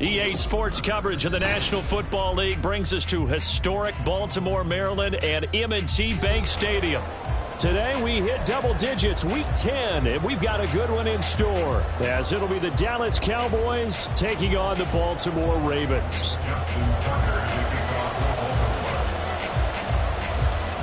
EA Sports coverage of the National Football League brings us to historic Baltimore, Maryland, and M&T Bank Stadium. Today we hit double digits, Week 10, and we've got a good one in store, as it'll be the Dallas Cowboys taking on the Baltimore Ravens.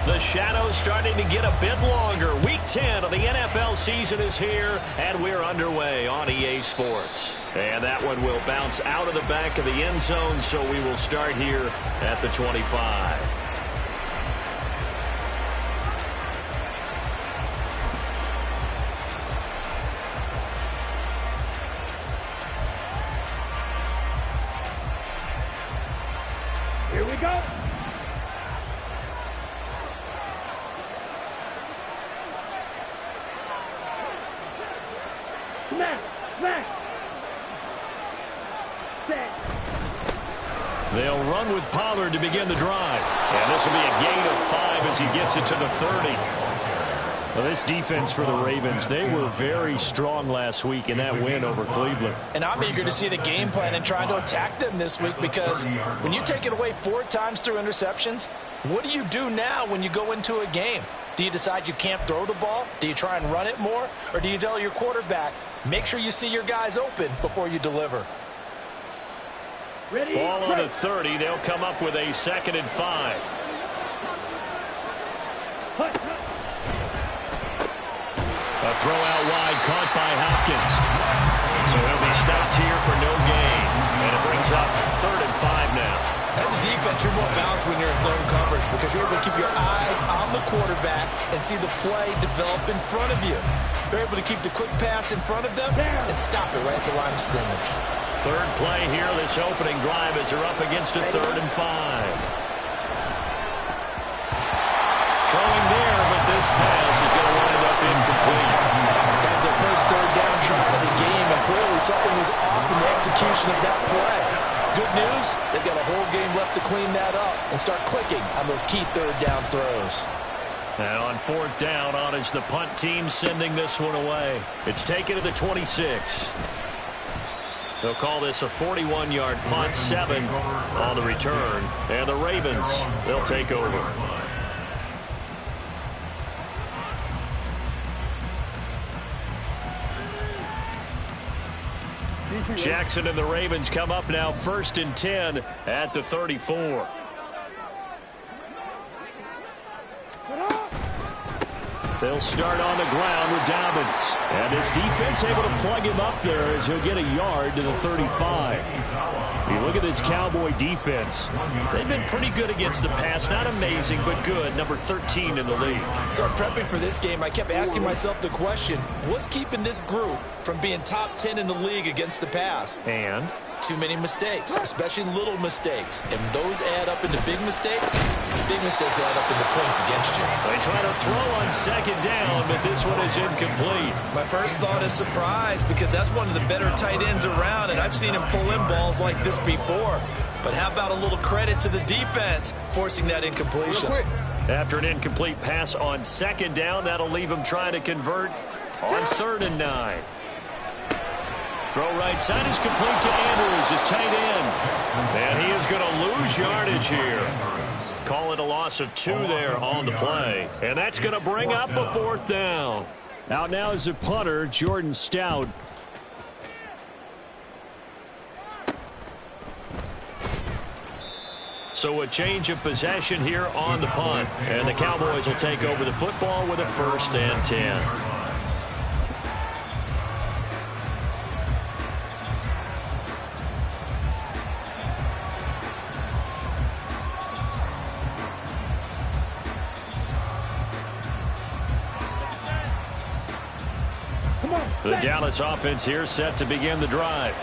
The shadows starting to get a bit longer. Week 10 of the NFL season is here, and we're underway on EA Sports. And that one will bounce out of the back of the end zone, so we will start here at the 25. Here we go. Max. They'll run with Pollard to begin the drive. And this will be a gain of 5 as he gets it to the 30. Well, this defense for the Ravens, they were very strong last week in that win over Cleveland. And I'm eager to see the game plan and trying to attack them this week, because when you take it away 4 times through interceptions, what do you do now when you go into a game? Do you decide you can't throw the ball? Do you try and run it more? Or do you tell your quarterback, make sure you see your guys open before you deliver? Ready, ball on the 30. They'll come up with a 2nd and 5. A throw out wide caught by Hopkins. So he'll be stopped here for no gain. And it brings up 3rd and 5 now. As a defense, you're more balanced when you're in zone coverage, because you're able to keep your eyes on the quarterback and see the play develop in front of you. You're able to keep the quick pass in front of them and stop it right at the line of scrimmage. 3rd play here, this opening drive, as they're up against a 3rd and 5. Throwing there, but this pass is going to wind up incomplete. That was their first 3rd down try of the game, and clearly something was off in the execution of that play. Good news, they've got a whole game left to clean that up and start clicking on those key 3rd down throws. And on 4th down, on is the punt team sending this one away. It's taken to the 26. They'll call this a 41-yard punt, 7 on the return. And the Ravens, they'll take over. Jackson and the Ravens come up now 1st and 10 at the 34. They'll start on the ground with Dobbins. And his defense able to plug him up there as he'll get a yard to the 35. You look at this Cowboy defense. They've been pretty good against the pass. Not amazing, but good. Number 13 in the league. So prepping for this game, I kept asking myself the question, what's keeping this group from being top 10 in the league against the pass? And too many mistakes, especially little mistakes. And those add up into big mistakes. Big mistakes add up into points against you. They try to throw on 2nd down, but this one is incomplete. My first thought is surprise, because that's one of the better tight ends around, and I've seen him pull in balls like this before. But how about a little credit to the defense forcing that incompletion? After an incomplete pass on 2nd down, that'll leave him trying to convert on 3rd and 9. Throw right side is complete to Andrews, his tight end. And he is going to lose yardage here. Call it a loss of 2 there on the play. And that's going to bring up a 4th down. Out now is the punter, Jordan Stout. So a change of possession here on the punt. And the Cowboys will take over the football with a 1st and 10. The Dallas offense here set to begin the drive.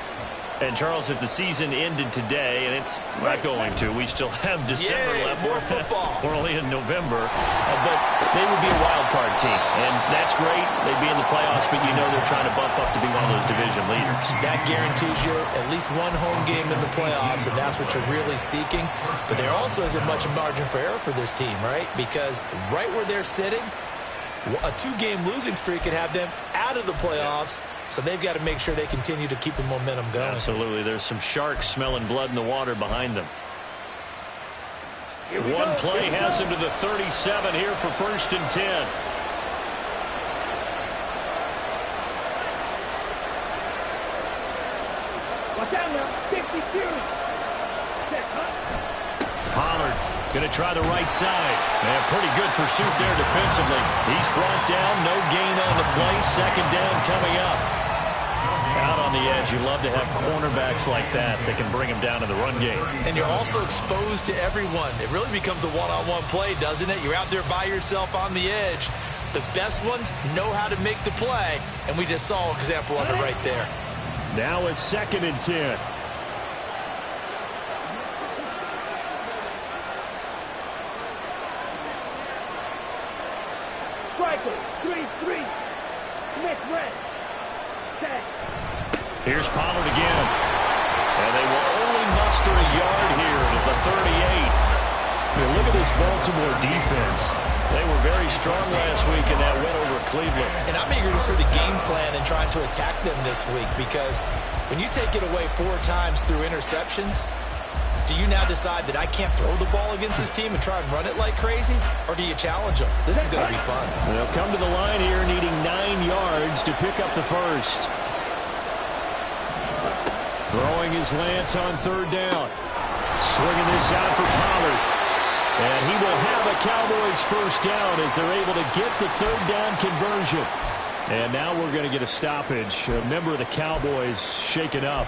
And, Charles, if the season ended today, and it's not going to, we still have December left. More football. We're only in November. But they would be a wild card team. And that's great. They'd be in the playoffs, but you know they're trying to bump up to be one of those division leaders. That guarantees you at least one home game in the playoffs, and that's what you're really seeking. But there also isn't much margin for error for this team, right? Because right where they're sitting, A 2-game losing streak could have them out of the playoffs, so they've got to make sure they continue to keep the momentum going. Absolutely. There's some sharks smelling blood in the water behind them. One play has him to the 37 here for 1st and 10. Watch out now. 62. Pollard going to try the right side. And pretty good pursuit there defensively. He's brought down. No gain on the play. 2nd down coming up. Out on the edge, you love to have cornerbacks like that can bring him down in the run game. And you're also exposed to everyone. It really becomes a one-on-one play, doesn't it? You're out there by yourself on the edge. The best ones know how to make the play, and we just saw an example of it right there. Now it's 2nd and 10. Striker, 3-3. Smith red. Set. Here's Pollard again. And they will only muster a yard here to the 38. I mean, look at this Baltimore defense. They were very strong last week in that win over Cleveland. And I'm eager to see the game plan and trying to attack them this week, because when you take it away 4 times through interceptions, do you now decide that I can't throw the ball against this team and try and run it like crazy? Or do you challenge them? This is going to be fun. They'll come to the line here needing 9 yards to pick up the first. Throwing his Lance on 3rd down. Swinging this out for Pollard. And he will have a Cowboys first down as they're able to get the 3rd down conversion. And now we're going to get a stoppage. A member of the Cowboys shaken up.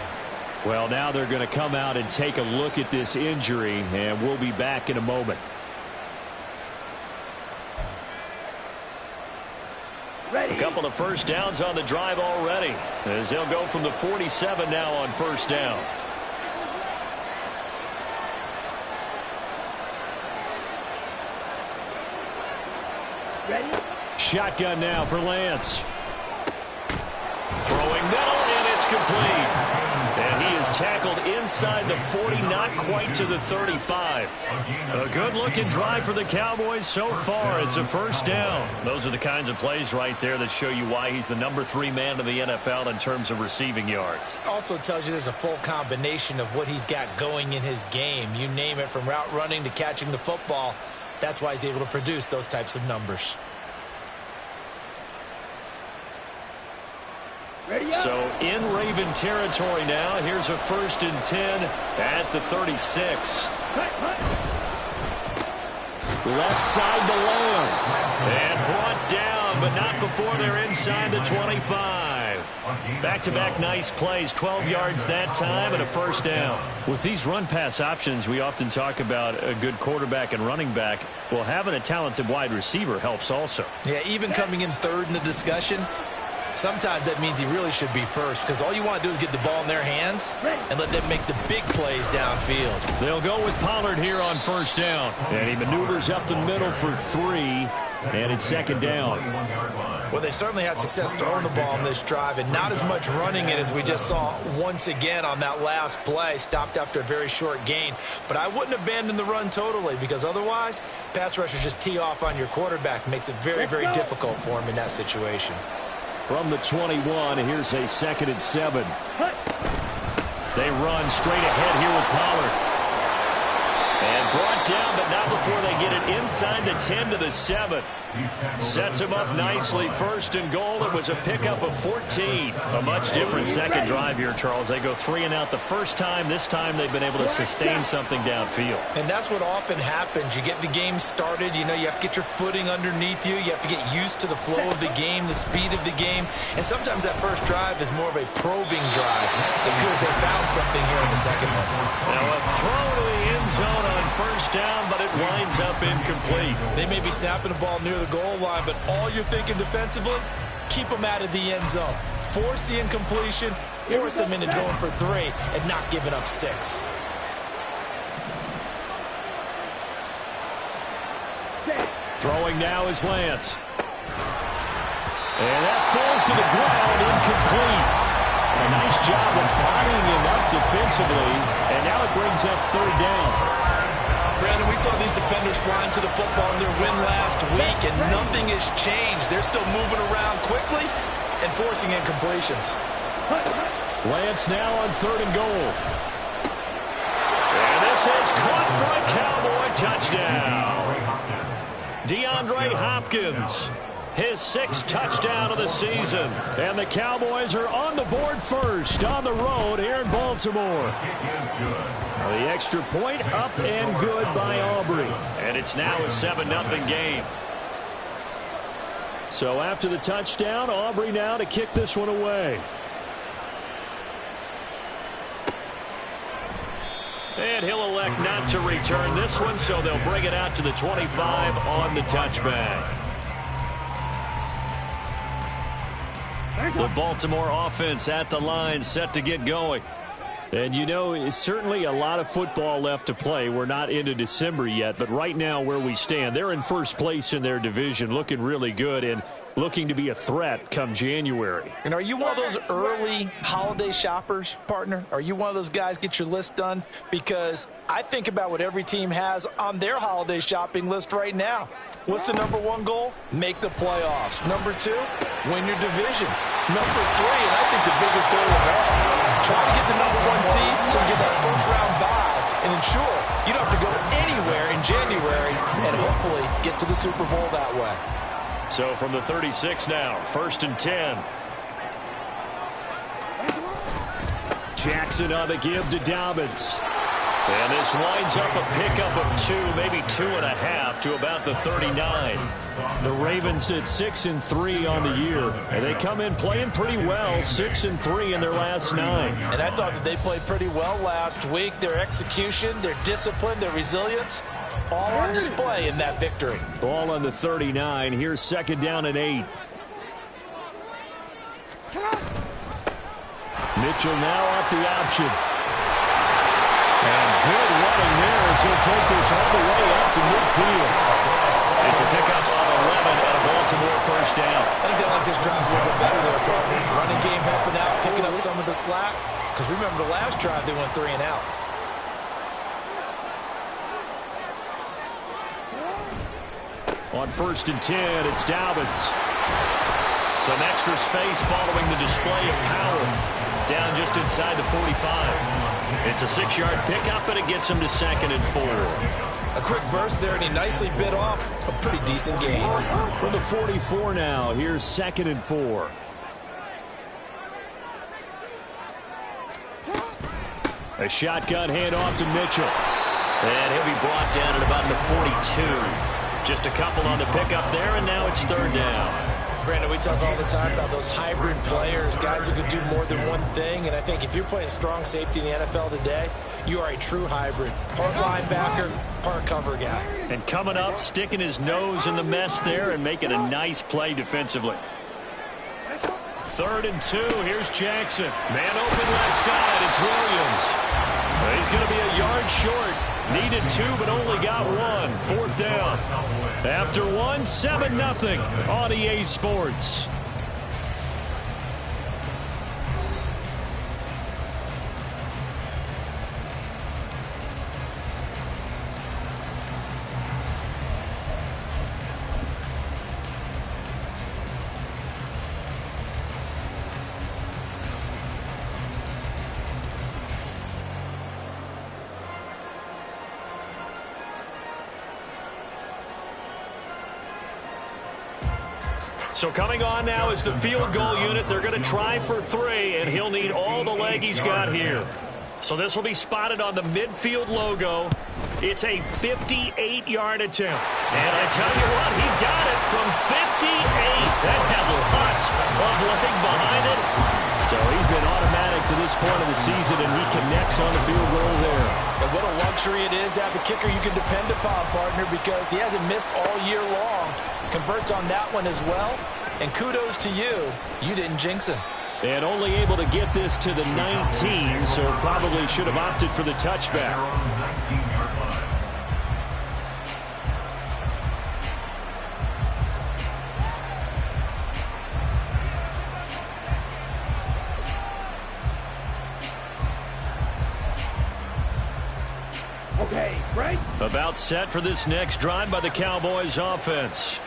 Well, now they're going to come out and take a look at this injury, and we'll be back in a moment. Ready. A couple of first downs on the drive already, as they'll go from the 47 now on 1st down. Ready. Shotgun now for Lance. Throwing middle, and it's complete. And he is tackled inside the 40, not quite to the 35. A good-looking drive for the Cowboys so far. It's a 1st down. Those are the kinds of plays right there that show you why he's the number 3 man in the NFL in terms of receiving yards. Also tells you there's a full combination of what he's got going in his game. You name it, from route running to catching the football. That's why he's able to produce those types of numbers. So in Raven territory now. Here's a 1st and 10 at the 36. Left side to Lamb. And brought down, but not before they're inside the 25. Back-to-back nice plays. 12 yards that time and a 1st down. With these run-pass options, we often talk about a good quarterback and running back. Well, having a talented wide receiver helps also. Yeah, even coming in 3rd in the discussion, sometimes that means he really should be first, because all you want to do is get the ball in their hands and let them make the big plays downfield. They'll go with Pollard here on 1st down. And he maneuvers up the middle for 3, and it's 2nd down. Well, they certainly had success throwing the ball on this drive, and not as much running it as we just saw once again on that last play. Stopped after a very short gain. But I wouldn't abandon the run totally, because otherwise, pass rushers just tee off on your quarterback. Makes it very, very difficult for him in that situation. From the 21, here's a 2nd and 7. They run straight ahead here with Pollard. And brought down, but not before they get it inside the 10 to the 7. Sets him up nicely. 1st and goal. It was a pickup of 14. A much different second drive here, Charles. They go 3 and out the first time. This time they've been able to sustain something downfield. And that's what often happens. You get the game started. You know, you have to get your footing underneath you. You have to get used to the flow of the game, the speed of the game. And sometimes that first drive is more of a probing drive. It appears they found something here in the second one. Now a throw to the end zone on 1st down, but it winds up incomplete. They may be snapping the ball near the goal line, but all you're thinking defensively, keep them out of the end zone. Force the incompletion, force them into going for 3, and not giving up 6. Throwing now is Lance. And that falls to the ground, incomplete. A nice job of bodying him up defensively, and now it brings up 3rd down. Brandon, we saw these defenders flying to the football in their win last week, and nothing has changed. They're still moving around quickly and forcing incompletions. Lance now on 3rd and goal. And this is caught for a Cowboy touchdown. DeAndre Hopkins, his 6th touchdown of the season. And the Cowboys are on the board first on the road here in Baltimore. The extra point up and good by Aubrey. And it's now a 7-0 game. So after the touchdown, Aubrey now to kick this one away. And he'll elect not to return this one, so they'll bring it out to the 25 on the touchback. The Baltimore offense at the line, set to get going. And, you know, it's certainly a lot of football left to play. We're not into December yet, but right now where we stand, they're in first place in their division, looking really good and looking to be a threat come January. And are you one of those early holiday shoppers, partner? Are you one of those guys get your list done? Because I think about what every team has on their holiday shopping list right now. What's the number 1 goal? Make the playoffs. Number 2, win your division. Number 3, and I think the biggest goal of all, try to get the number 1 seed so you get that first-round bye and ensure you don't have to go anywhere in January and hopefully get to the Super Bowl that way. So from the 36 now, 1st and 10. Jackson on the give to Dobbins. And this winds up a pickup of 2, maybe 2.5 to about the 39. The Ravens at 6-3 on the year. And they come in playing pretty well, 6-3 in their last 9. And I thought that they played pretty well last week. Their execution, their discipline, their resilience, all on display in that victory. Ball on the 39. Here's 2nd down and 8. Mitchell now off the option. And good running there as he'll take this all the way up to midfield. It's a pickup of 11 and a Baltimore first down. I think they like this drive a little bit better there, partner. Running game helping out, picking up some of the slack. Because remember the last drive they went 3 and out. On 1st and 10, it's Dobbins. Some extra space following the display of power. Down just inside the 45. It's a 6-yard pickup, and it gets him to 2nd and 4. A quick burst there, and he nicely bit off a pretty decent gain. From the 44 now, here's 2nd and 4. A shotgun handoff to Mitchell. And he'll be brought down at about the 42. Just a couple on the pickup there, and now it's 3rd down. Brandon, we talk all the time about those hybrid players, guys who can do more than one thing. And I think if you're playing strong safety in the NFL today, you are a true hybrid. Part linebacker, part cover guy. And coming up, sticking his nose in the mess there and making a nice play defensively. 3rd and 2. Here's Jackson. Man open left side. It's Williams. He's going to be a yard short. Needed 2, but only got 1. 4th down. After 1, 7-0 on EA Sports. So coming on now is the field goal unit. They're going to try for 3, and he'll need all the leg he's got here. So this will be spotted on the midfield logo. It's a 58-yard attempt. And I tell you what, he got it from 58. That had lots of leg behind it. So he's been automatic to this point of the season, and he connects on the field goal there. And what a luxury it is to have a kicker you can depend upon, partner, because he hasn't missed all year long. Converts on that one as well. And kudos to you. You didn't jinx him. And only able to get this to the 19, so probably should have opted for the touchback. Okay, right? About set for this next drive by the Cowboys offense.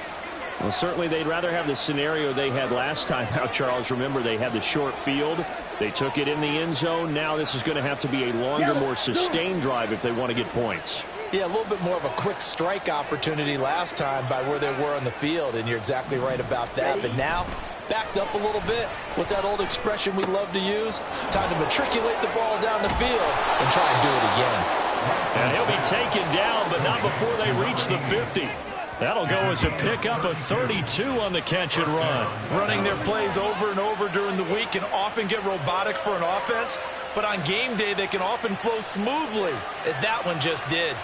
Well, certainly they'd rather have the scenario they had last time out, Charles. Remember, they had the short field. They took it in the end zone. Now this is going to have to be a longer, more sustained drive if they want to get points. Yeah, a little bit more of a quick strike opportunity last time by where they were on the field, and you're exactly right about that. But now, backed up a little bit. What's that old expression we love to use? Time to matriculate the ball down the field and try and do it again. And he'll be taken down, but not before they reach the 50. That'll go as a pickup of 32 on the catch and run. Running their plays over and over during the week can often get robotic for an offense, but on game day they can often flow smoothly, as that one just did.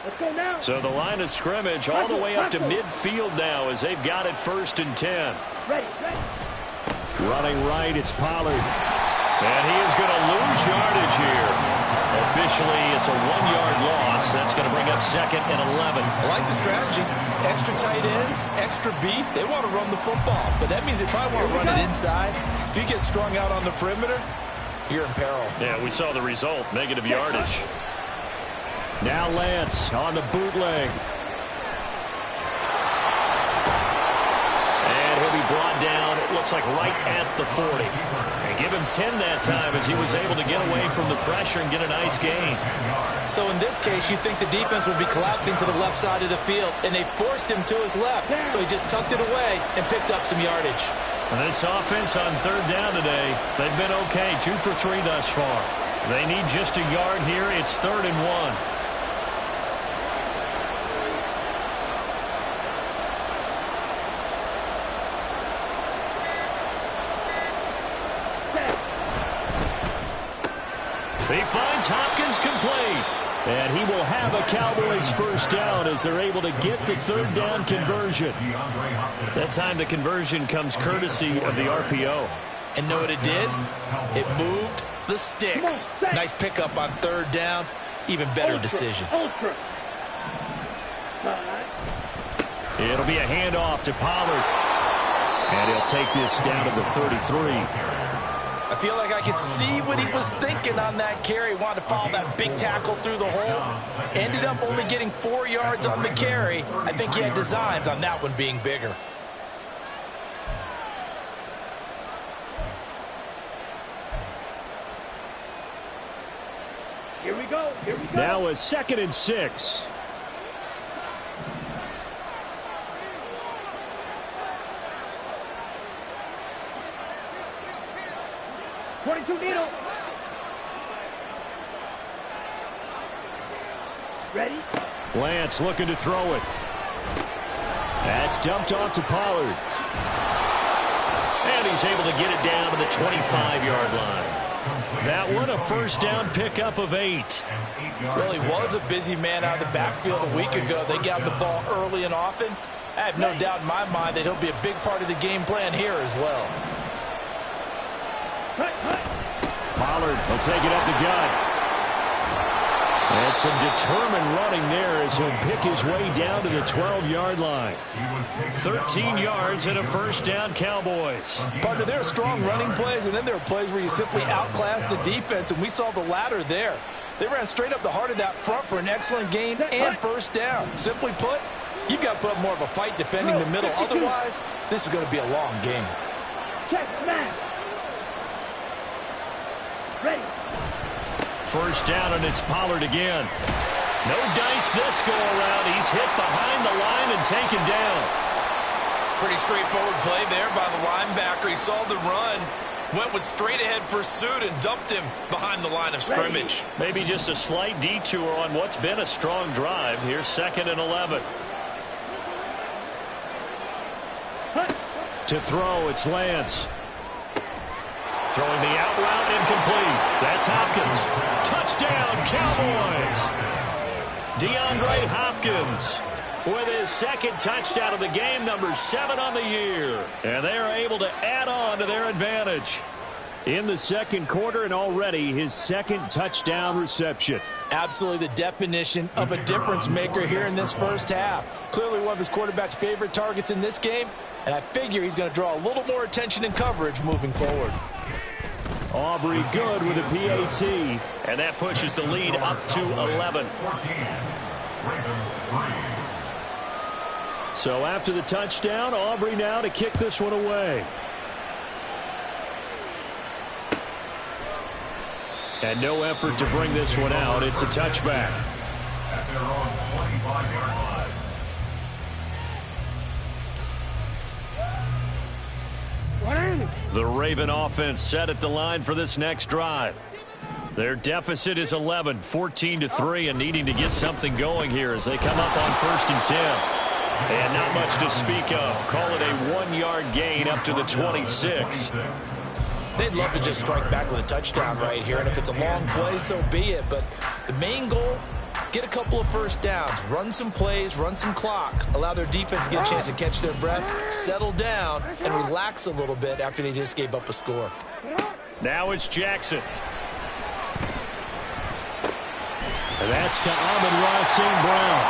Let's go now. So the line of scrimmage all the way up to midfield now as they've got it 1st and 10. Ready. Running right, it's Pollard. And he is going to lose yardage here. Officially, it's a 1-yard loss. That's going to bring up 2nd and 11. I like the strategy. Extra tight ends, extra beef. They want to run the football, but that means they probably want to run it inside. If you get strung out on the perimeter, you're in peril. Yeah, we saw the result, negative yardage. Now Lance on the bootleg. And he'll be brought down, it looks like right at the 40. And give him 10 that time as he was able to get away from the pressure and get a nice gain. So in this case, you think the defense would be collapsing to the left side of the field, and they forced him to his left. So he just tucked it away and picked up some yardage. And this offense on 3rd down today, they've been okay, 2 for 3 thus far. They need just a yard here. It's 3rd and 1. He finds Hopkins complete. And he will have a Cowboys 1st down as they're able to get the 3rd down conversion. That time the conversion comes courtesy of the RPO. And know what it did? It moved the sticks. Nice pickup on 3rd down. Even better decision. It'll be a handoff to Pollard. And he'll take this down to the 33. I feel like I could see what he was thinking on that carry. Wanted to follow that big tackle through the hole. Ended up only getting 4 yards on the carry. I think he had designs on that one being bigger. Here we go. Now a 2nd and 6. 22 needle. Ready? Lance looking to throw it. That's dumped off to Pollard. And he's able to get it down to the 25-yard line. That one, a 1st down pickup of 8. Well, he was a busy man out of the backfield a week ago. They got him the ball early and often. I have no doubt in my mind that he'll be a big part of the game plan here as well. Pollard will take it up the gut. And some determined running there as he'll pick his way down to the 12-yard line. 13 yards and a 1st down, Cowboys. Partner, there are strong running plays, and then there are plays where you simply outclass the defense, and we saw the latter there. They ran straight up the heart of that front for an excellent gain and 1st down. Simply put, you've got to put up more of a fight defending the middle. Otherwise, this is going to be a long game. Check, man. Ready. 1st down, and it's Pollard again. No dice this go-around. He's hit behind the line and taken down. Pretty straightforward play there by the linebacker. He saw the run, went with straight-ahead pursuit, and dumped him behind the line of scrimmage. Maybe just a slight detour on what's been a strong drive. Here's 2nd and 11. To throw, it's Lance. Throwing the out route incomplete. That's Hopkins. Touchdown, Cowboys. DeAndre Hopkins with his 2nd touchdown of the game, number 7 on the year. And they are able to add on to their advantage. In the second quarter, and already his second touchdown reception. Absolutely the definition of a difference maker here in this first half. Clearly one of his quarterback's favorite targets in this game, and I figure he's going to draw a little more attention and coverage moving forward. Aubrey good with a PAT. And that pushes the lead up to 11. So after the touchdown, Aubrey now to kick this one away. And no effort to bring this one out. It's a touchback. At their own 25-yard line. The Raven offense set at the line for this next drive. Their deficit is 11, 14-3, and needing to get something going here as they come up on 1st and 10. And not much to speak of. Call it a 1-yard gain up to the 26. They'd love to just strike back with a touchdown right here, and if it's a long play, so be it. But the main goal, get a couple of first downs, run some plays, run some clock, allow their defense to get a chance to catch their breath, settle down, and relax a little bit after they just gave up a score. Now it's Jackson. And that's to Amon-Ra St. Brown.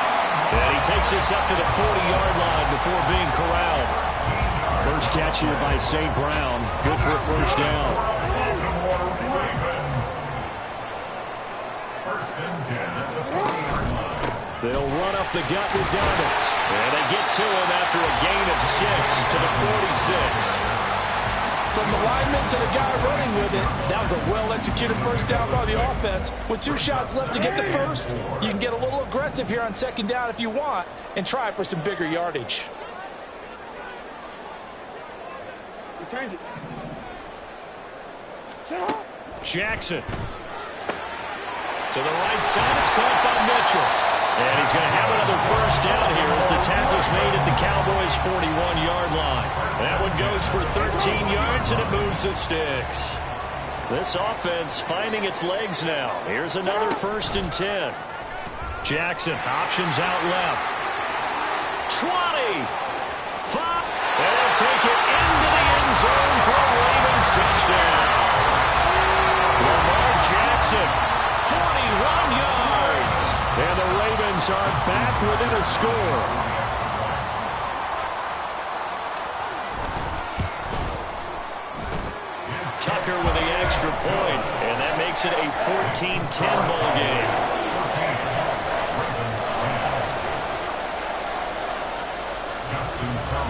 And he takes this up to the 40-yard line before being corralled. First catch here by St. Brown. Good for a first down. They'll run up the gut with Dobbins. And they get to him after a gain of 6 to the 46. From the lineman to the guy running with it, that was a well-executed first down by the offense. With 2 shots left to get the first, you can get a little aggressive here on 2nd down if you want and try for some bigger yardage. Jackson. To the right side, it's caught by Mitchell. And he's going to have another first down here as the tackle's made at the Cowboys' 41-yard line. That one goes for 13 yards, and it moves the sticks. This offense finding its legs now. Here's another 1st and 10. Jackson, options out left. 20. 5. And they'll take it into the end zone for a Ravens touchdown. Lamar Jackson, 41 yards. And the Ravens are back within a score. Tucker with the extra point, and that makes it a 14-10 ball game.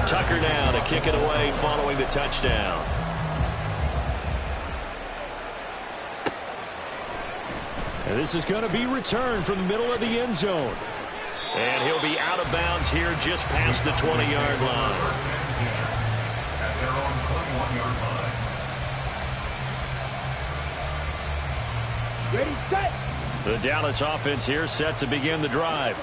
Tucker now to kick it away following the touchdown. And this is going to be returned from the middle of the end zone. And he'll be out of bounds here just past the 20-yard line. At their own 21-yard line. Ready, set. The Dallas offense here set to begin the drive.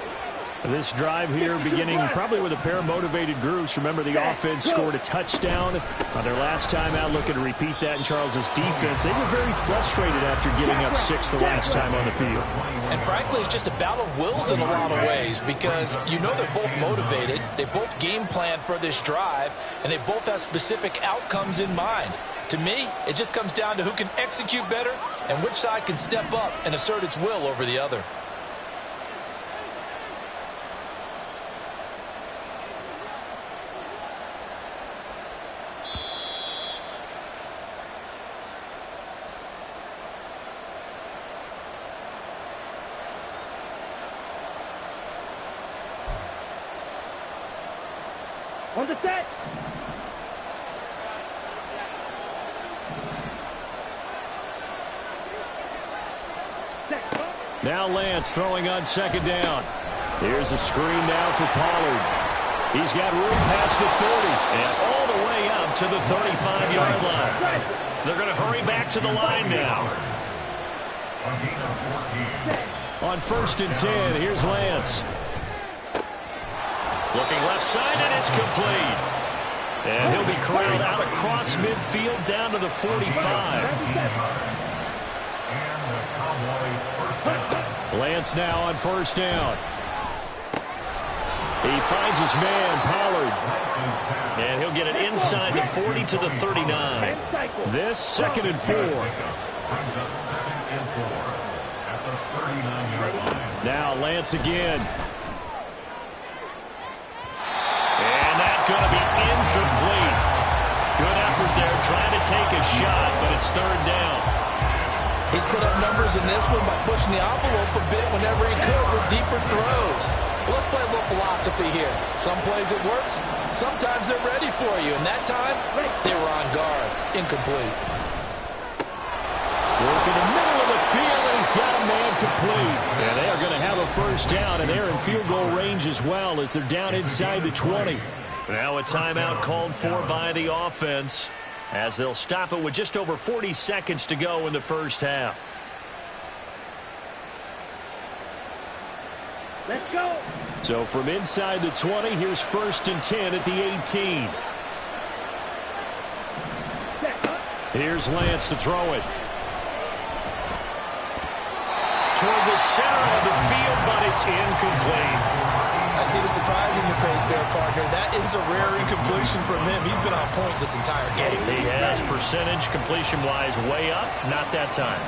This drive here beginning probably with a pair of motivated groups. Remember, the offense scored a touchdown on their last time out. Looking to repeat that in Charles's defense. They were very frustrated after giving up 6 the last time on the field. And frankly, it's just a battle of wills in a lot of ways because you know they're both motivated. They both game plan for this drive, and they both have specific outcomes in mind. To me, it just comes down to who can execute better and which side can step up and assert its will over the other. On the set. Now Lance throwing on 2nd down. Here's a screen now for Pollard. He's got room past the 40 and all the way up to the 35-yard line. They're going to hurry back to the line now. On 1st and 10, here's Lance. Looking left side, and it's complete. And he'll be corralled out across midfield down to the 45. Lance now on 1st down. He finds his man, Pollard. And he'll get it inside the 40 to the 39. This 2nd and 4. Brings up 2nd and 4 at the 39-yard line. Now Lance again. And that's going to be incomplete. Good effort there trying to take a shot, but it's 3rd down. He's put up numbers in this one by pushing the envelope a bit whenever he could with deeper throws. Well, let's play a little philosophy here. Some plays it works. Sometimes they're ready for you. And that time, they were on guard. Incomplete. Work in the middle of the field, and he's got a man complete. And they are going to have a 1st down, and they're in field goal range as well as they're down inside the 20. Now a timeout called for by the offense as they'll stop it with just over 40 seconds to go in the 1st half. Let's go. So from inside the 20, here's 1st and 10 at the 18. Here's Lance to throw it. Toward the center of the field, but it's incomplete. I see the surprise in your face there, partner. That is a rare incompletion from him. He's been on point this entire game. He has percentage completion-wise way up. Not that time.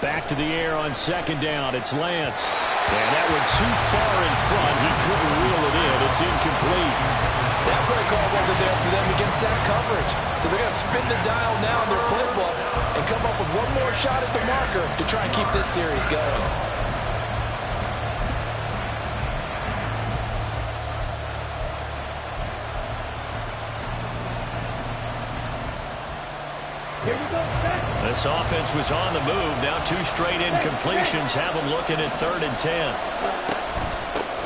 Back to the air on 2nd down. It's Lance. And that went too far in front. He couldn't reel it in. It's incomplete. That play call wasn't there for them against that coverage. So they're going to spin the dial now in their playbook and come up with one more shot at the marker to try and keep this series going. This offense was on the move. Now 2 straight incompletions have them looking at 3rd and 10.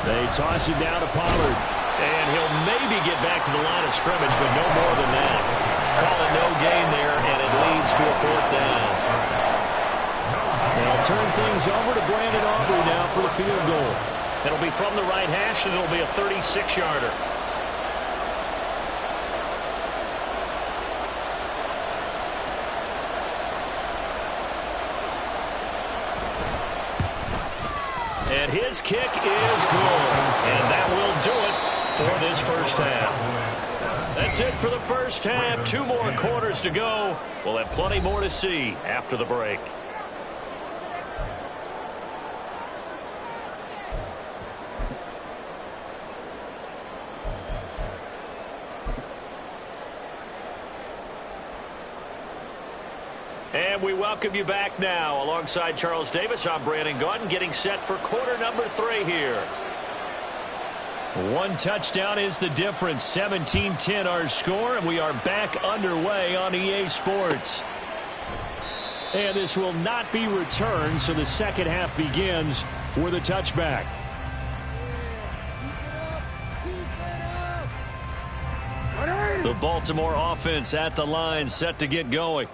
They toss it down to Pollard. And he'll maybe get back to the line of scrimmage, but no more than that. Call it no gain there, and it leads to a 4th down. They'll turn things over to Brandon Aubrey now for the field goal. It'll be from the right hash, and it'll be a 36-yarder. And his kick is good. And that will do it for this 1st half. That's it for the 1st half. 2 more quarters to go. We'll have plenty more to see after the break. And we welcome you back now. Alongside Charles Davis, I'm Brandon Gaudin, getting set for quarter number 3 here. 1 touchdown is the difference. 17-10 our score, and we are back underway on EA Sports. And this will not be returned, so the 2nd half begins with a touchback. The Baltimore offense at the line, set to get going.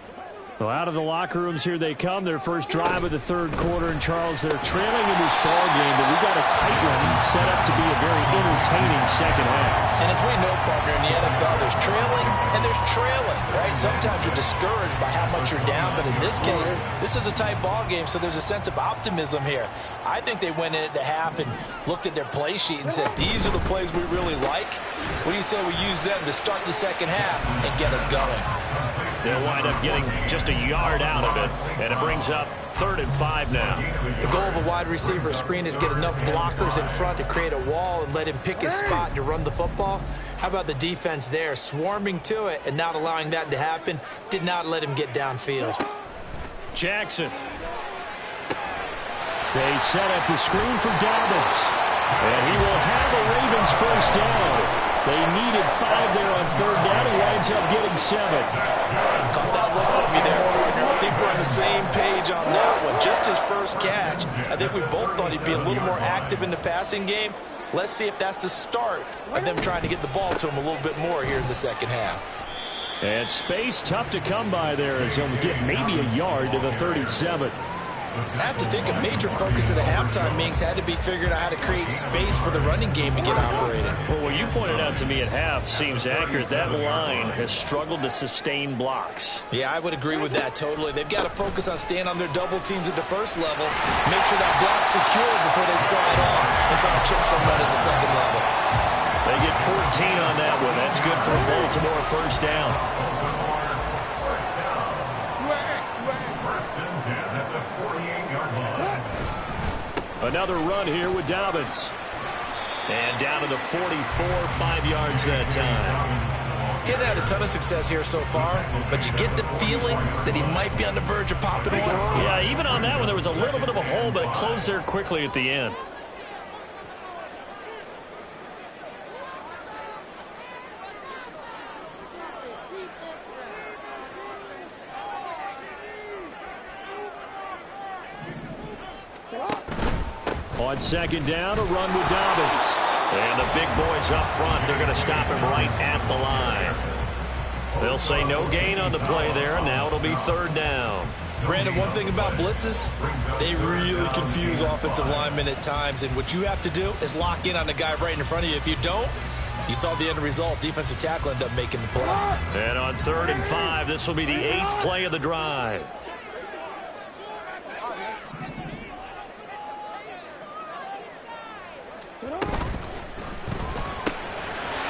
So out of the locker rooms, here they come. Their first drive of the 3rd quarter. And, Charles, they're trailing in this ball game, but we've got a tight one set up to be a very entertaining 2nd half. And as we know, partner, in the NFL, there's trailing and there's trailing, right? Sometimes you're discouraged by how much you're down, but in this case, this is a tight ball game, so there's a sense of optimism here. I think they went in at the half and looked at their play sheet and said, these are the plays we really like. What do you say we use them to start the 2nd half and get us going? They'll wind up getting just a yard out of it, and it brings up 3rd and 5 now. The goal of a wide receiver screen is get enough blockers in front to create a wall and let him pick his spot to run the football. How about the defense there, swarming to it and not allowing that to happen? Did not let him get downfield. Jackson. They set up the screen for Dobbins, and he will have a Ravens 1st down. They needed 5 there on 3rd down. He winds up getting 7. Caught that look from me there, partner. I think we're on the same page on that one. Just his first catch. I think we both thought he'd be a little more active in the passing game. Let's see if that's the start of them trying to get the ball to him a little bit more here in the 2nd half. And space tough to come by there as he'll get maybe a yard to the 37. I have to think a major focus of the halftime meetings had to be figuring out how to create space for the running game to get operating. Well, what you pointed out to me at half seems accurate. That line has struggled to sustain blocks. Yeah, I would agree with that totally. They've got to focus on staying on their double teams at the first level, make sure that block's secured before they slide off and try to chip someone at the second level. They get 14 on that one. That's good for Baltimore first down. Another run here with Dobbins. And down to the 44, 5 yards that time. Getting had a ton of success here so far, but you get the feeling that he might be on the verge of popping one. Yeah, even on that one, there was a little bit of a hole, but it closed there quickly at the end. On second down, a run with Dobbins. And the big boys up front, they're going to stop him right at the line. They'll say no gain on the play there. Now it'll be third down. Brandon, one thing about blitzes, they really confuse offensive linemen at times. And what you have to do is lock in on the guy right in front of you. If you don't, you saw the end result. Defensive tackle ended up making the play. And on 3rd and 5, this will be the 8th play of the drive.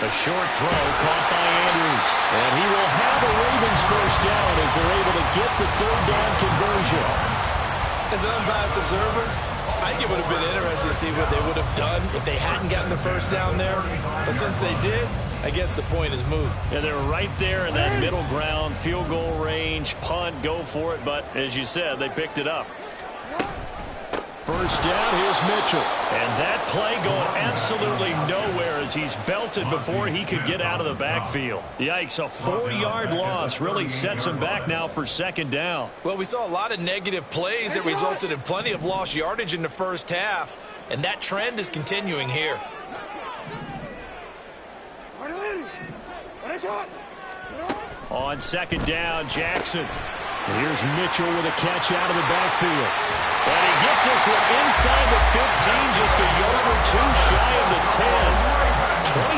A short throw caught by Andrews. And he will have a Ravens first down as they're able to get the 3rd down conversion. As an unbiased observer, I think it would have been interesting to see what they would have done if they hadn't gotten the first down there. But since they did, I guess the point is moot. Yeah, they were right there in that middle ground, field goal range, punt, go for it. But as you said, they picked it up. First down, here's Mitchell. And that play going absolutely nowhere as he's belted before he could get out of the backfield. Yikes, a 4-yard loss really sets him back now for second down. Well, we saw a lot of negative plays that resulted in plenty of lost yardage in the first half, and that trend is continuing here. On second down, Jackson. Here's Mitchell with a catch out of the backfield. And he gets this one inside the 15, just a yard or two shy of the 10.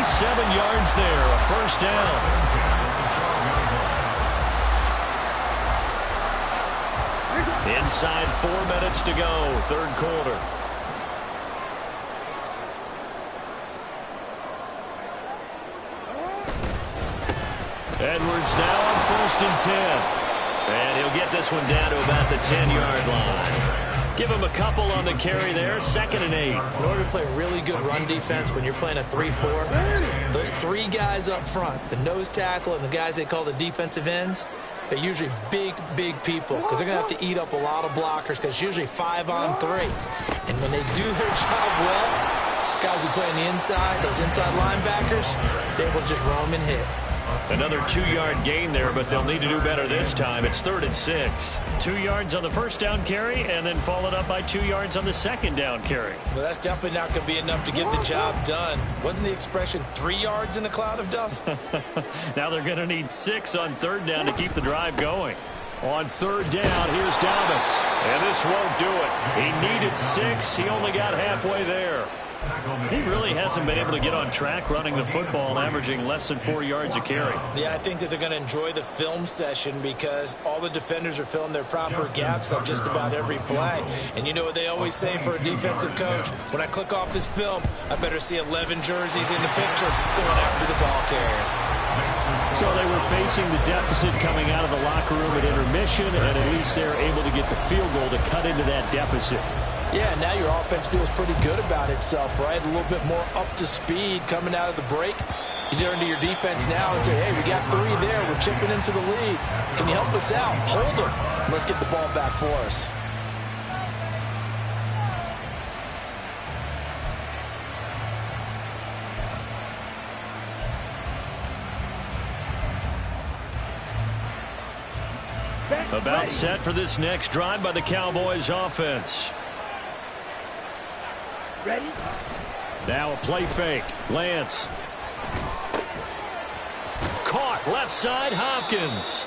27 yards there, a first down. Inside 4 minutes to go, 3rd quarter. Edwards now on 1st and 10. And he'll get this one down to about the 10-yard line. Give him a couple on the carry there, 2nd and 8. In order to play really good run defense when you're playing a 3-4, those 3 guys up front, the nose tackle and the guys they call the defensive ends, they're usually big, big people because they're going to have to eat up a lot of blockers because it's usually 5 on 3. And when they do their job well, guys who play on the inside, those inside linebackers, they're able to just roam and hit. Another 2-yard gain there, but they'll need to do better this time. It's 3rd and 6. 2 yards on the first down carry, and then followed up by 2 yards on the second down carry. Well, that's definitely not going to be enough to get the job done. Wasn't the expression 3 yards in a cloud of dust? Now they're going to need 6 on 3rd down to keep the drive going. On 3rd down, here's Dobbins. And this won't do it. He needed 6. He only got halfway there. He really hasn't been able to get on track running the football, averaging less than 4 yards a carry. Yeah, I think that they're going to enjoy the film session because all the defenders are filling their proper gaps on just about every play. And you know what they always say for a defensive coach? When I click off this film, I better see 11 jerseys in the picture going after the ball carrier. So they were facing the deficit coming out of the locker room at intermission, and at least they're able to get the field goal to cut into that deficit. Yeah, now your offense feels pretty good about itself, right? A little bit more up to speed coming out of the break. You turn to your defense now and say, hey, we got 3 there. We're chipping into the lead. Can you help us out? Hold them. Let's get the ball back for us. About set for this next drive by the Cowboys offense. Ready? Now a play fake. Lance. Caught. Left side, Hopkins.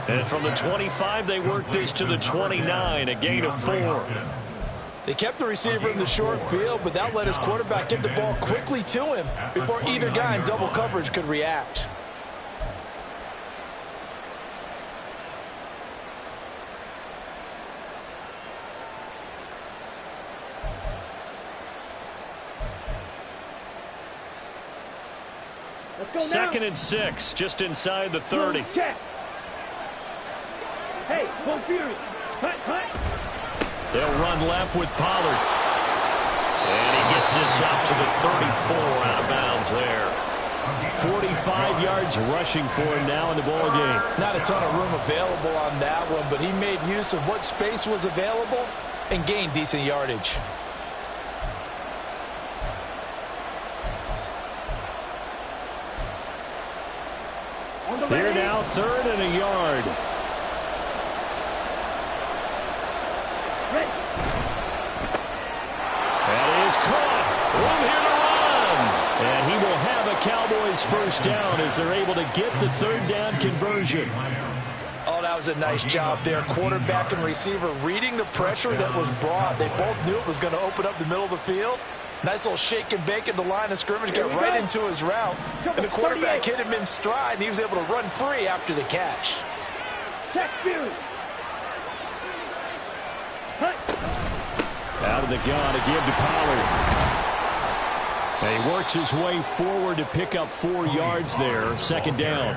And from the 25, they worked this to the 29, a gain of 4. They kept the receiver in the short field, but that let his quarterback get the ball quickly to him before either guy in double coverage could react. Second and 6, just inside the 30. Check. Hey, go Fury. Cut. They'll run left with Pollard. And he gets this up to the 34, out of bounds there. 45 yards rushing for him now in the ball game. Not a ton of room available on that one, but he made use of what space was available and gained decent yardage. Here now, 3rd and a yard. That is caught. Room here to run. And he will have a Cowboys first down as they're able to get the 3rd down conversion. Oh, that was a nice job there. Quarterback and receiver reading the pressure that was brought. They both knew it was going to open up the middle of the field. Nice little shake and bake at the line of scrimmage, got right into his route. And the quarterback hit him in stride, and he was able to run free after the catch. Check Fury. Out of the gun to give to Pollard. And he works his way forward to pick up 4 yards there. 2nd down.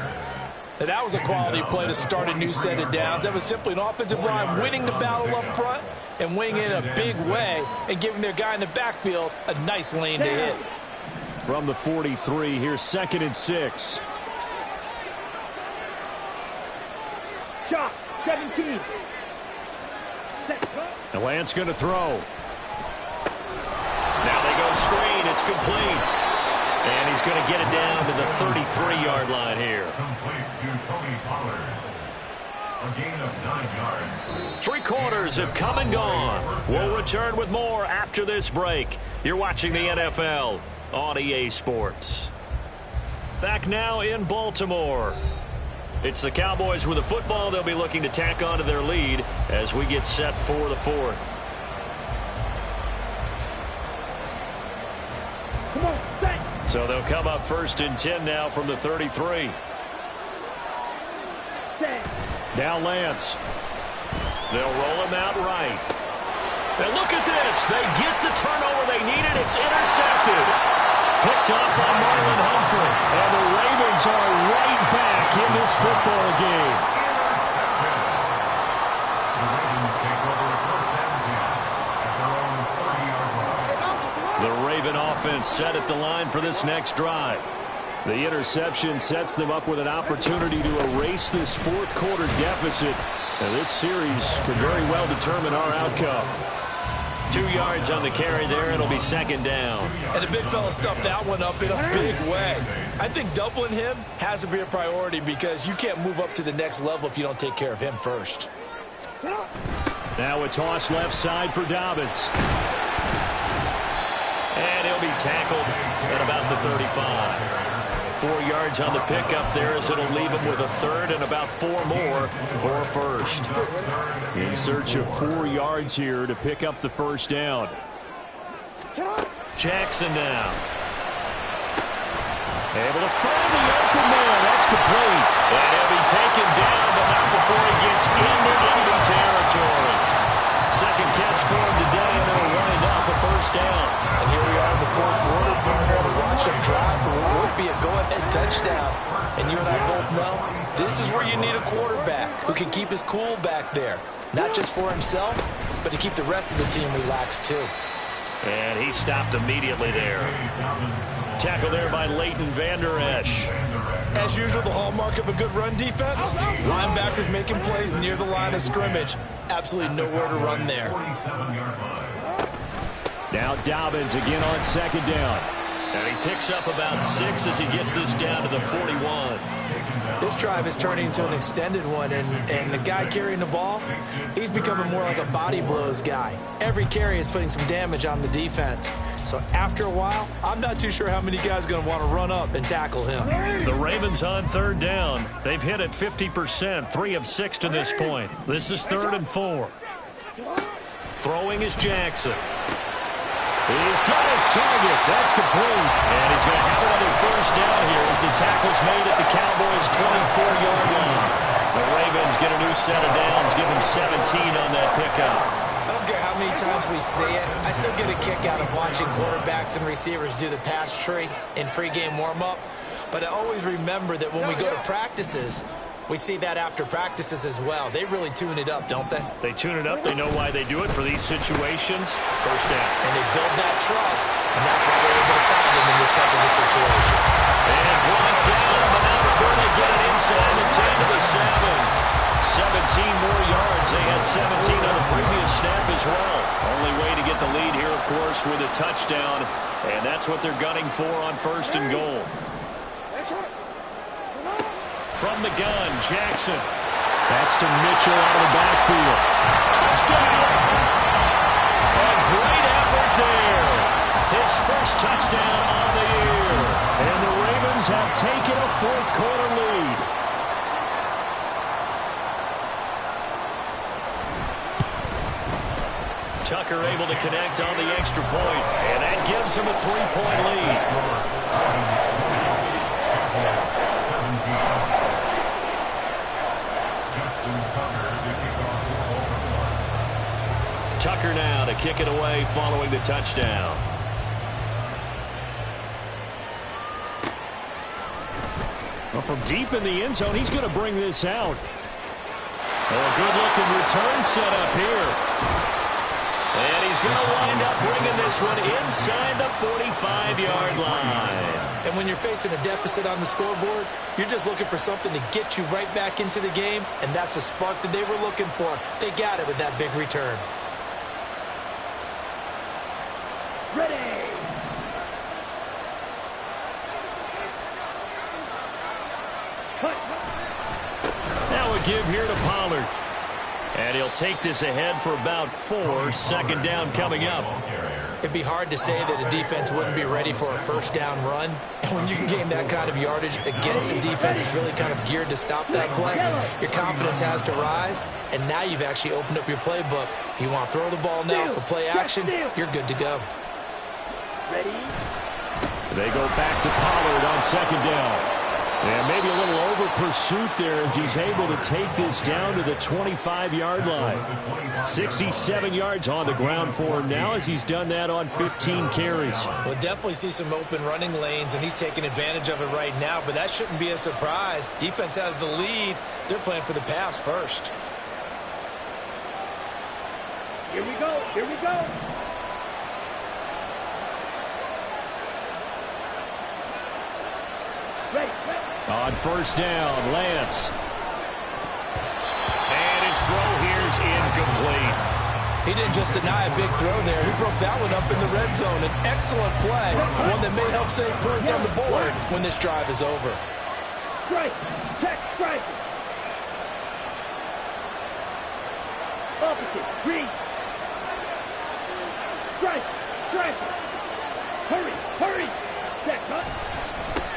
And that was a quality play to start a new set of downs. That was simply an offensive line winning the battle up front and winning in a big way and giving their guy in the backfield a nice lane to hit. From the 43, here's 2nd and 6. Shot. 17. And Lance going to throw. Now they go screen. It's complete. And he's going to get it down to the 33-yard line here. Complete to Tony Pollard. A gain of 9 yards. 3 quarters have come and gone. We'll return with more after this break. You're watching the NFL on EA Sports. Back now in Baltimore. It's the Cowboys with the football. They'll be looking to tack onto their lead as we get set for the 4th. Come on, set. So they'll come up 1st and 10 now from the 33. Set. Now Lance. They'll roll him out right. And look at this. They get the turnover they needed. It's intercepted. Picked up by Marlon Humphrey. And the Ravens are right back in this football game. The Ravens take over a 1st and 10 at their own 30-yard line. The Raven offense set at the line for this next drive. The interception sets them up with an opportunity to erase this 4th quarter deficit. And this series could very well determine our outcome. 2 yards on the carry there. It'll be 2nd down. And the big fella stuffed that one up in a big way. I think doubling him has to be a priority because you can't move up to the next level if you don't take care of him first. Now a toss left side for Dobbins. And he'll be tackled at about the 35. 4 yards on the pickup there as it'll leave him with a 3rd and about 4 more for a 1st. In search of 4 yards here to pick up the 1st down. Jackson now. Able to find the open man. That's complete. And he'll be taken down, but not before he gets into enemy territory. 2nd catch for him today, and it'll wind up a 1st down. And here we are in the 4th quarter. To watch them drive for what would be a go-ahead touchdown. And you and I both know this is where you need a quarterback who can keep his cool back there. Not just for himself, but to keep the rest of the team relaxed too. And he stopped immediately there. Tackle there by Leighton Vander Esch. As usual, the hallmark of a good run defense, linebackers making plays near the line of scrimmage. Absolutely nowhere to run there. Now Dobbins again on 2nd down. And he picks up about 6 as he gets this down to the 41. This drive is turning into an extended one, and the guy carrying the ball, he's becoming more like a body blows guy. Every carry is putting some damage on the defense. So after a while, I'm not too sure how many guys are going to want to run up and tackle him. The Ravens on third down. They've hit it 50%, 3 of 6 to this point. This is 3rd and 4. Throwing is Jackson. He's got his target. That's complete. And he's going to have another first down here as the tackle's made at the Cowboys' 24-yard line. The Ravens get a new set of downs, give them 17 on that pickup. I don't care how many times we see it. I still get a kick out of watching quarterbacks and receivers do the pass tree in pregame warm-up. But I always remember that when we go to practices, we see that after practices as well. They really tune it up, don't they? They tune it up. They know why they do it for these situations. First down. And they build that trust, and that's why we're able to find them in this type of a situation. And brought down, but now before they get it inside the 10 to the 7. 17 more yards. They had 17 on the previous snap as well. Only way to get the lead here, of course, with a touchdown. And that's what they're gunning for on 1st and goal. From the gun, Jackson. That's to Mitchell out of the backfield. Touchdown! A great effort there. His first touchdown of the year. And the Ravens have taken a 4th quarter lead. Tucker able to connect on the extra point, and that gives him a 3-point lead. Tucker now to kick it away following the touchdown. Well, from deep in the end zone, he's going to bring this out. Oh, good-looking return set up here. And he's going to wind up bringing this one inside the 45-yard line. And when you're facing a deficit on the scoreboard, you're just looking for something to get you right back into the game, and that's the spark that they were looking for. They got it with that big return. Ready. Now a give here to Pollard. And he'll take this ahead for about 4. 2nd down coming up. It'd be hard to say that a defense wouldn't be ready for a first down run. And when you can gain that kind of yardage against a defense that's really kind of geared to stop that play, your confidence has to rise. And now you've actually opened up your playbook. If you want to throw the ball now for play action, you're good to go. Ready. They go back to Pollard on 2nd down. And maybe a little over pursuit there as he's able to take this down to the 25-yard line. 67 yards on the ground for him now as he's done that on 15 carries. We'll definitely see some open running lanes, and he's taking advantage of it right now, but that shouldn't be a surprise. Defense has the lead. They're playing for the pass first. Here we go. Here we go. Ready. On 1st down, Lance. And his throw here's incomplete. He didn't just deny a big throw there. He broke that one up in the red zone. An excellent play, one that may help save points on the board when this drive is over. Strike. Check. Strike. Opposite. Green. Strike. Strike. Hurry. Hurry. Check. Cut.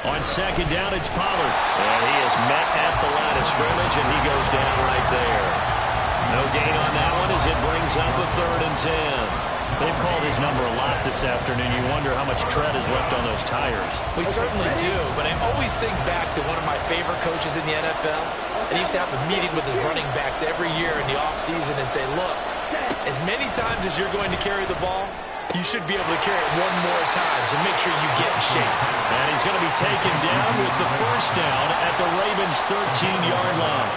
On 2nd down, it's Pollard. And he is met at the line of scrimmage, and he goes down right there. No gain on that one as it brings up a 3rd and 10. They've called his number a lot this afternoon. You wonder how much tread is left on those tires. We certainly do, but I always think back to one of my favorite coaches in the NFL. And he used to have a meeting with his running backs every year in the offseason and say, look, as many times as you're going to carry the ball, you should be able to carry it one more time, so make sure you get in shape. And he's going to be taken down with the first down at the Ravens' 13-yard line.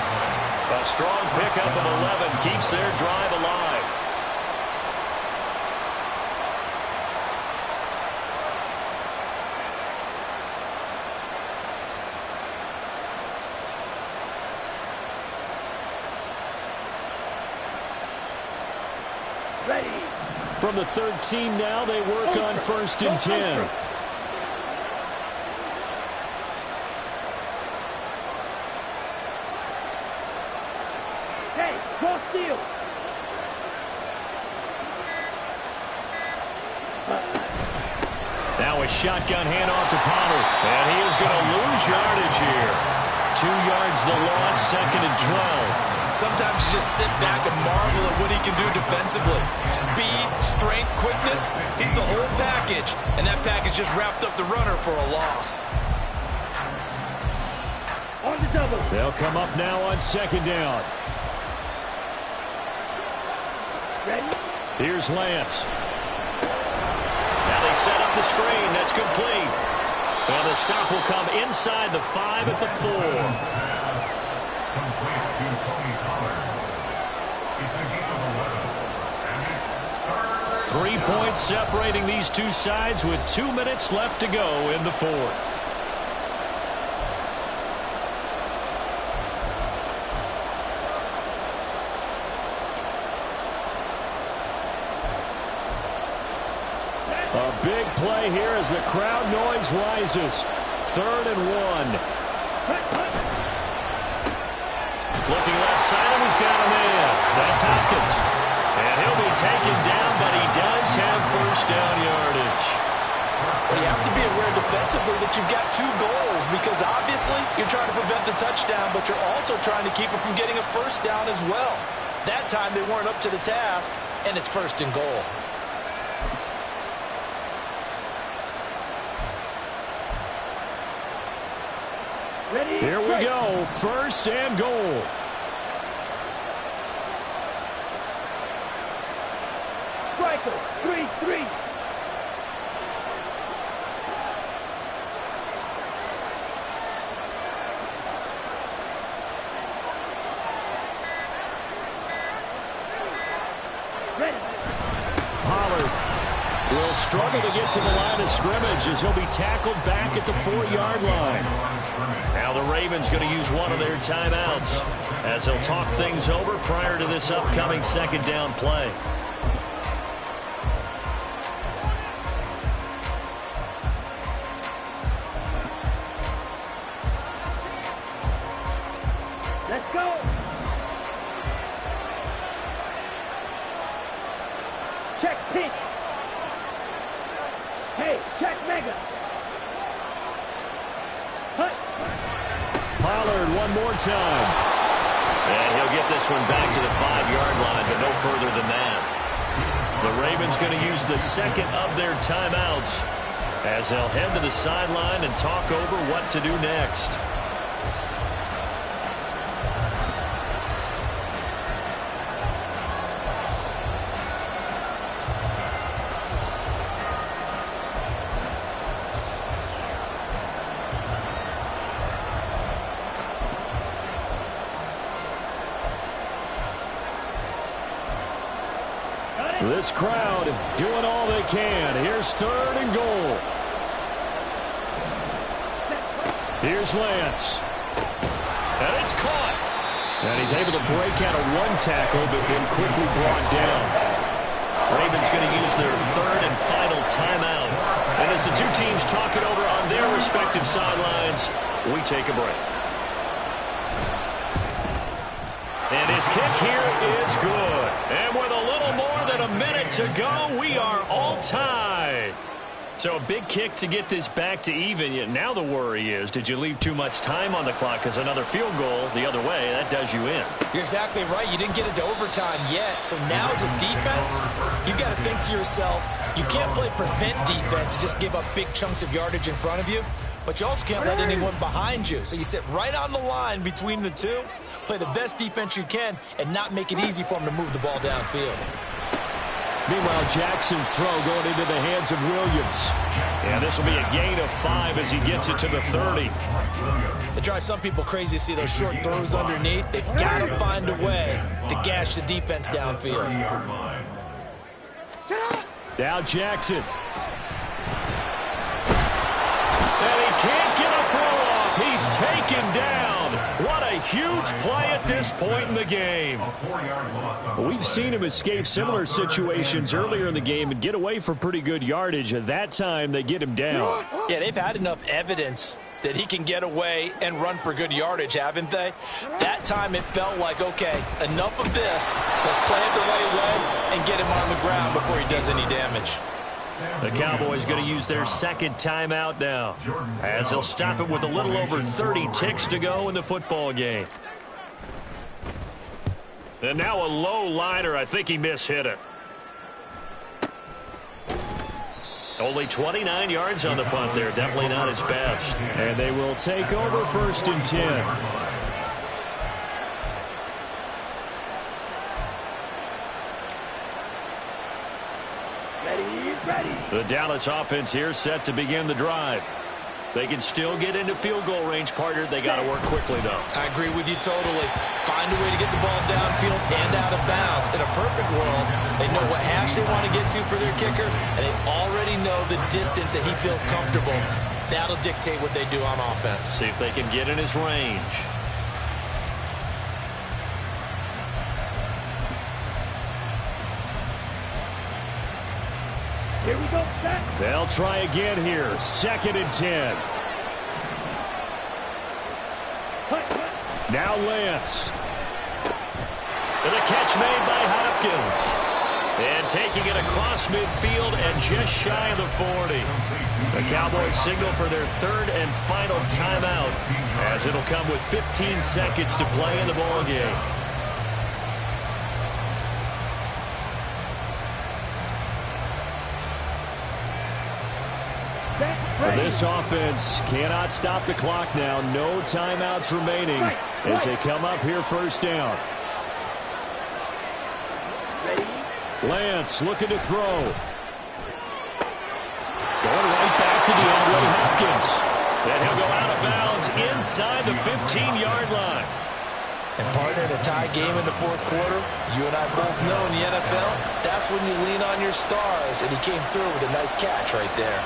A strong pickup of 11 keeps their drive alive. Ready. From the 13 now, they work on 1st and 10. Hey, cross steal. Now a shotgun handoff to Pollard. And he is going to lose yardage here. 2 yards the loss, 2nd and 12. Sometimes you just sit back and marvel at what he can do defensively. Speed, strength, quickness, he's the whole package. And that package just wrapped up the runner for a loss. On the double. They'll come up now on 2nd down. Ready? Here's Lance. Now they set up the screen. That's complete. And the stop will come inside the 5 at the 4. Complete to Tony Pollard. It's a gain of 11. And it's 3 points separating these two sides with 2 minutes left to go in the 4th. A big play here as the crowd noise rises. 3rd and 1. Looking left side, and he's got a man. That's Hopkins. And he'll be taken down, but he does have first down yardage. But you have to be aware defensively that you've got 2 goals, because obviously you're trying to prevent the touchdown, but you're also trying to keep it from getting a first down as well. That time they weren't up to the task, and it's 1st and goal. Ready? Here we go. 1st and goal. Striker. 3-3. Ready? Pollard will struggle to get to the line of scrimmage as he'll be tackled back at the 4-yard line. Now the Ravens going to use one of their timeouts as they'll talk things over prior to this upcoming 2nd down play. Let's go. Check pitch. Hey, check mega. Hut. Pollard one more time. And he'll get this one back to the 5-yard line, but no further than that. The Ravens going to use the 2nd of their timeouts as they'll head to the sideline and talk over what to do next. This crowd doing all they can. Here's 3rd and goal. Here's Lance. And it's caught. And he's able to break out of 1 tackle, but then quickly brought down. Ravens going to use their 3rd and final timeout. And as the two teams talk it over on their respective sidelines, we take a break. And his kick here is good. And with a little more than a minute to go, we are all tied. So a big kick to get this back to even. Yet now the worry is, did you leave too much time on the clock? Because another field goal the other way, that does you in. You're exactly right. You didn't get into overtime yet. So now as a defense, you've got to think to yourself, you can't play prevent defense and just give up big chunks of yardage in front of you. But you also can't let anyone behind you. So you sit right on the line between the two, play the best defense you can, and not make it easy for them to move the ball downfield. Meanwhile, Jackson's throw going into the hands of Williams. And this will be a gain of 5 as he gets it to the 30. It drives some people crazy to see those short throws underneath. They've got to find a way to gash the defense downfield. Now Jackson. And he can't get a throw off. He's taken down. What a huge play at this point in the game. We've seen him escape similar situations earlier in the game and get away for pretty good yardage. At that time, they get him down. Yeah, they've had enough evidence that he can get away and run for good yardage, haven't they? That time it felt like, okay, enough of this. Let's play it the right way and get him on the ground before he does any damage. The Cowboys going to use their second timeout now, as they'll stop it with a little over 30 ticks to go in the football game. And now a low liner. I think he mishit it. Only 29 yards on the punt there. Definitely not his best. And they will take over 1st and 10. The Dallas offense here set to begin the drive. They can still get into field goal range, partner. They got to work quickly, though. I agree with you totally. Find a way to get the ball downfield and out of bounds. In a perfect world, they know what hash they want to get to for their kicker, and they already know the distance that he feels comfortable. That'll dictate what they do on offense. See if they can get in his range. Here we go, set. They'll try again here. 2nd and 10. Now Lance. And a catch made by Hopkins. And taking it across midfield and just shy of the 40. The Cowboys signal for their 3rd and final timeout, as it'll come with 15 seconds to play in the ballgame. This offense cannot stop the clock now. No timeouts remaining as they come up here 1st down. Lance looking to throw. Going right back to DeAndre Hopkins. And he'll go out of bounds inside the 15-yard line. And partner, in a tie game in the 4th quarter, you and I both know in the NFL, that's when you lean on your stars. And he came through with a nice catch right there.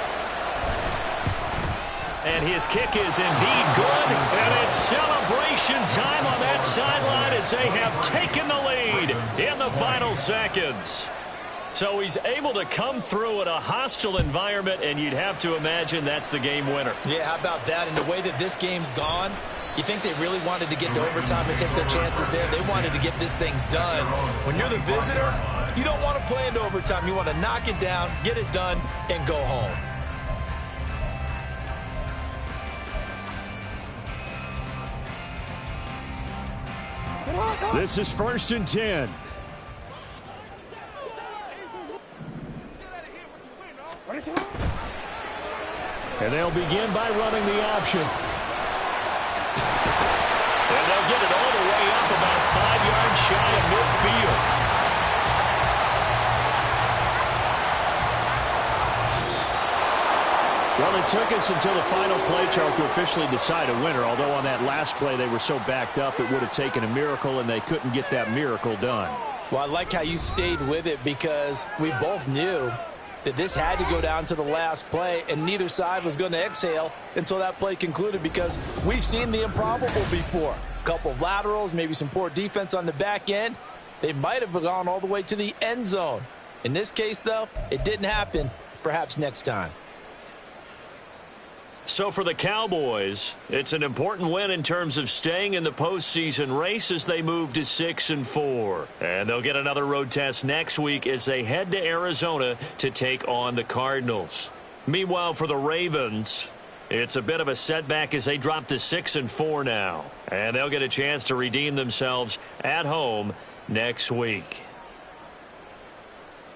And his kick is indeed good. And it's celebration time on that sideline as they have taken the lead in the final seconds. So he's able to come through in a hostile environment, and you'd have to imagine that's the game winner. Yeah, how about that? And the way that this game's gone, you think they really wanted to get to overtime and take their chances there? They wanted to get this thing done. When you're the visitor, you don't want to play into overtime. You want to knock it down, get it done, and go home. This is 1st and 10. And they'll begin by running the option. And they'll get it all the way up about 5 yards shy of midfield. Well, it took us until the final play, Charles, to officially decide a winner. Although on that last play they were so backed up, it would have taken a miracle, and they couldn't get that miracle done. Well, I like how you stayed with it, because we both knew that this had to go down to the last play, and neither side was going to exhale until that play concluded, because we've seen the improbable before. A couple of laterals, maybe some poor defense on the back end. They might have gone all the way to the end zone. In this case, though, it didn't happen. Perhaps next time. So for the Cowboys, it's an important win in terms of staying in the postseason race as they move to 6-4. And they'll get another road test next week as they head to Arizona to take on the Cardinals. Meanwhile, for the Ravens, it's a bit of a setback as they drop to 6-4 now. And they'll get a chance to redeem themselves at home next week.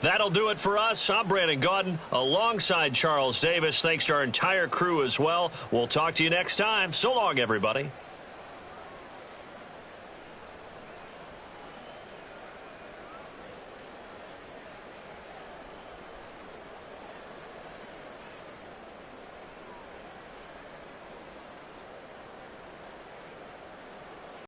That'll do it for us. I'm Brandon Gaudin alongside Charles Davis. Thanks to our entire crew as well. We'll talk to you next time. So long, everybody.